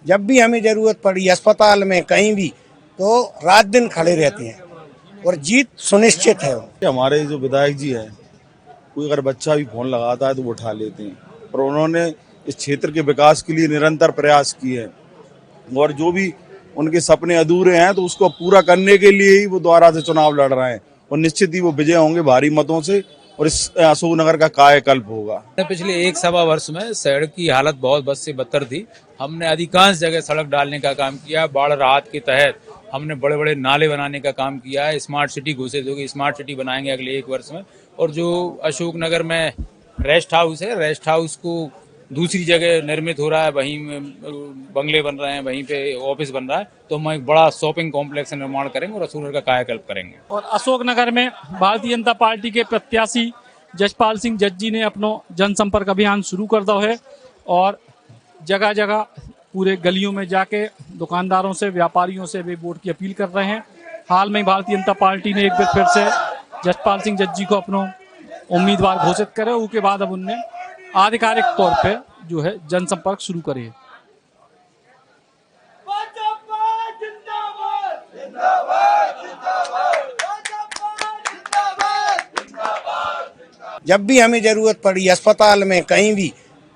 जब भी हमें जरूरत पड़ी अस्पताल में कहीं भी तो रात दिन खड़े रहते हैं और जीत सुनिश्चित है। हमारे जो विधायक जी हैं, कोई अगर बच्चा भी फोन लगाता है तो वो उठा लेते हैं और उन्होंने इस क्षेत्र के विकास के लिए निरंतर प्रयास किए हैं और जो भी उनके सपने अधूरे हैं तो उसको पूरा करने के लिए ही वो दोबारा से चुनाव लड़ रहे हैं और निश्चित ही वो विजय होंगे भारी मतों से और इस अशोकनगर का कायाकल्प होगा। पिछले 1-1.25 वर्ष में सड़क की हालत बहुत बद से बदतर थी। हमने अधिकांश जगह सड़क डालने का काम किया। बाढ़ राहत के तहत हमने बड़े बड़े नाले बनाने का काम किया है। स्मार्ट सिटी घोषित होगी, स्मार्ट सिटी बनाएंगे अगले 1 वर्ष में। और जो अशोकनगर में रेस्ट हाउस है, रेस्ट हाउस को दूसरी जगह निर्मित हो रहा है, वहीं बंगले बन रहे हैं, वहीं पे ऑफिस बन रहा है, तो हम एक बड़ा शॉपिंग कॉम्प्लेक्स निर्माण करेंगे और अशोकनगर का कायाकल्प करेंगे। और अशोकनगर में भारतीय जनता पार्टी के प्रत्याशी जसपाल सिंह जज्जी ने अपनो जनसंपर्क अभियान शुरू कर दो है और जगह जगह पूरे गलियों में जाके दुकानदारों से, व्यापारियों से वे वोट की अपील कर रहे हैं। हाल में भारतीय जनता पार्टी ने एक बार फिर से जसपाल सिंह जज्जी को अपनो उम्मीदवार घोषित करे, उसके बाद अब उनने आधिकारिक तौर पे जो है जनसंपर्क शुरू करे। जब भी हमें जरूरत पड़ी अस्पताल में कहीं भी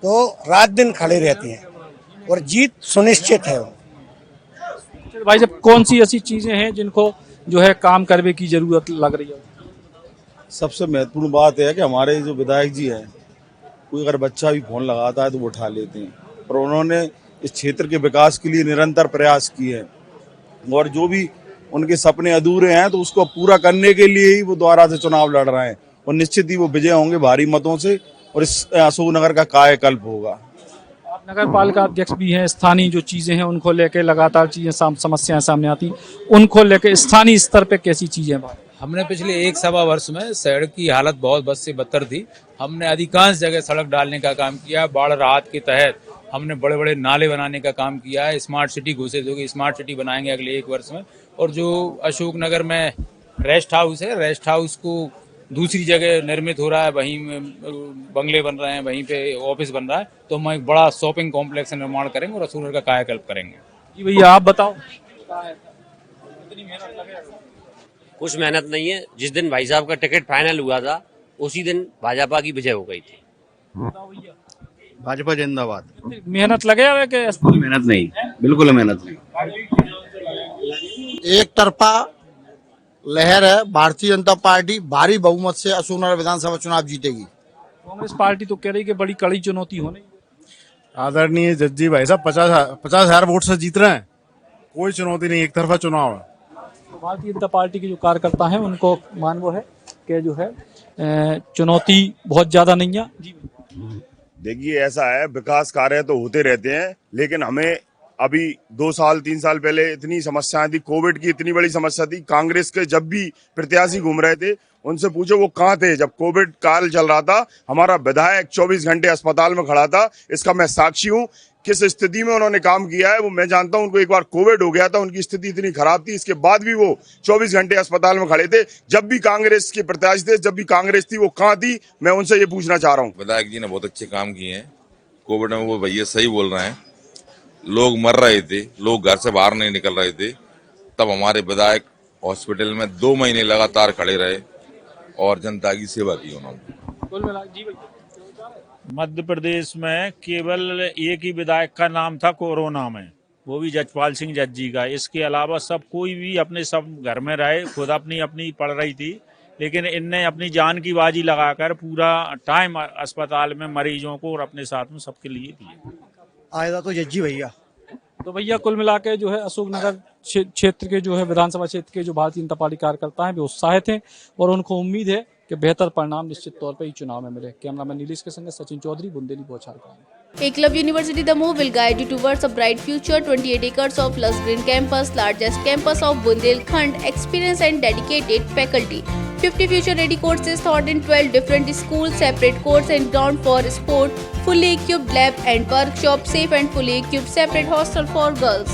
तो रात दिन खड़े रहते हैं और जीत सुनिश्चित है। भाई जब कौन सी ऐसी चीजें हैं जिनको जो है काम करने की जरूरत लग रही है? सबसे महत्वपूर्ण बात है कि हमारे जो विधायक जी हैं, कोई अगर बच्चा भी फोन लगाता है तो वो उठा लेते हैं और उन्होंने इस क्षेत्र के विकास के लिए निरंतर प्रयास किए हैं और जो भी उनके सपने अधूरे हैं तो उसको पूरा करने के लिए ही वो दोबारा से चुनाव लड़ रहे हैं और निश्चित ही वो विजय होंगे भारी मतों से और इस अशोकनगर का कायाकल्प होगा। आप नगर पालिका अध्यक्ष भी हैं, स्थानीय जो चीजें हैं उनको लेके लगातार चीजें समस्याएं सामने आती, उनको लेके स्थानीय स्तर पे कैसी चीजें हैं? हमने पिछले 1-1.25 वर्ष में सड़क की हालत बहुत बद से बदतर थी। हमने अधिकांश जगह सड़क डालने का काम किया। बाढ़ राहत के तहत हमने बड़े बड़े नाले बनाने का काम किया है। स्मार्ट सिटी घोषित होगी, स्मार्ट सिटी बनाएंगे अगले 1 वर्ष में। और जो अशोकनगर में रेस्ट हाउस है, रेस्ट हाउस को दूसरी जगह निर्मित हो रहा है, वहीं बंगले बन रहे हैं, वहीं पे ऑफिस बन रहा है, तो हम एक बड़ा शॉपिंग कॉम्प्लेक्स निर्माण करेंगे और अशोकनगर का कायाकल्प करेंगे। जी भैया आप बताओ। कुछ मेहनत नहीं है। जिस दिन भाई साहब का टिकट फाइनल हुआ था उसी दिन भाजपा की विजय हो गई थी। भाजपा जिंदाबाद। मेहनत लगे हुए के? मेहनत नहीं, बिल्कुल मेहनत नहीं। एक तरफा लहर है। भारतीय जनता पार्टी भारी बहुमत से अशोकनगर विधानसभा चुनाव जीतेगी। कांग्रेस पार्टी तो कह रही कि बड़ी कड़ी चुनौती होने। आदरणीय जज्जी भाई साहब 50,000 वोट से जीत रहे हैं, कोई चुनौती नहीं, एक तरफा चुनाव है। तो भारतीय जनता पार्टी के जो कार्यकर्ता हैं उनको मान वो है कि जो है चुनौती बहुत ज्यादा नहीं है। जी देखिए ऐसा है, विकास कार्य तो होते रहते हैं, लेकिन हमें अभी 2 साल 3 साल पहले इतनी समस्याएं थी, कोविड की इतनी बड़ी समस्या थी। कांग्रेस के जब भी प्रत्याशी घूम रहे थे उनसे पूछो वो कहाँ थे जब कोविड काल चल रहा था। हमारा विधायक 24 घंटे अस्पताल में खड़ा था, इसका मैं साक्षी हूँ। किस स्थिति में उन्होंने काम किया है वो मैं जानता हूँ। उनको एक बार कोविड हो गया था, उनकी स्थिति इतनी खराब थी, इसके बाद भी वो 24 घंटे अस्पताल में खड़े थे। जब भी कांग्रेस के प्रत्याशी थे, जब भी कांग्रेस थी, वो कहाँ थी, मैं उनसे ये पूछना चाह रहा हूँ। विधायक जी ने बहुत अच्छे काम किए हैं। कोविड में वो भैया सही बोल रहे हैं, लोग मर रहे थे, लोग घर से बाहर नहीं निकल रहे थे, तब हमारे विधायक हॉस्पिटल में 2 महीने लगातार खड़े रहे और जनता की सेवा की उन्होंने। मध्य प्रदेश में केवल एक ही विधायक का नाम था कोरोना में, वो भी जसपाल सिंह जज्जी का। इसके अलावा सब कोई भी अपने सब घर में रहे, खुद अपनी पड़ रही थी, लेकिन इनने अपनी जान की बाजी लगाकर पूरा टाइम अस्पताल में मरीजों को और अपने साथ में सबके लिए दिए। आएगा तो जज्जी भैया। तो भैया कुल मिला के जो है अशोकनगर क्षेत्र के जो है विधानसभा क्षेत्र के जो भारतीय जनता पार्टी कार्यकर्ता हैं वे उत्साहित हैं और उनको उम्मीद है कि बेहतर परिणाम निश्चित तौर पर इस चुनाव में मिले। कैमरामैन नीलेश के संग सचिन चौधरी, बुंदेली बौछार। Eklavya University Damoh will guide you towards a bright future. 28 acres of lush green campus, largest campus of Bundelkhand, experienced and dedicated faculty. 50 future-ready courses taught in 12 different schools, separate courts and ground for sport, fully equipped lab and workshop, safe and fully equipped separate hostel for girls.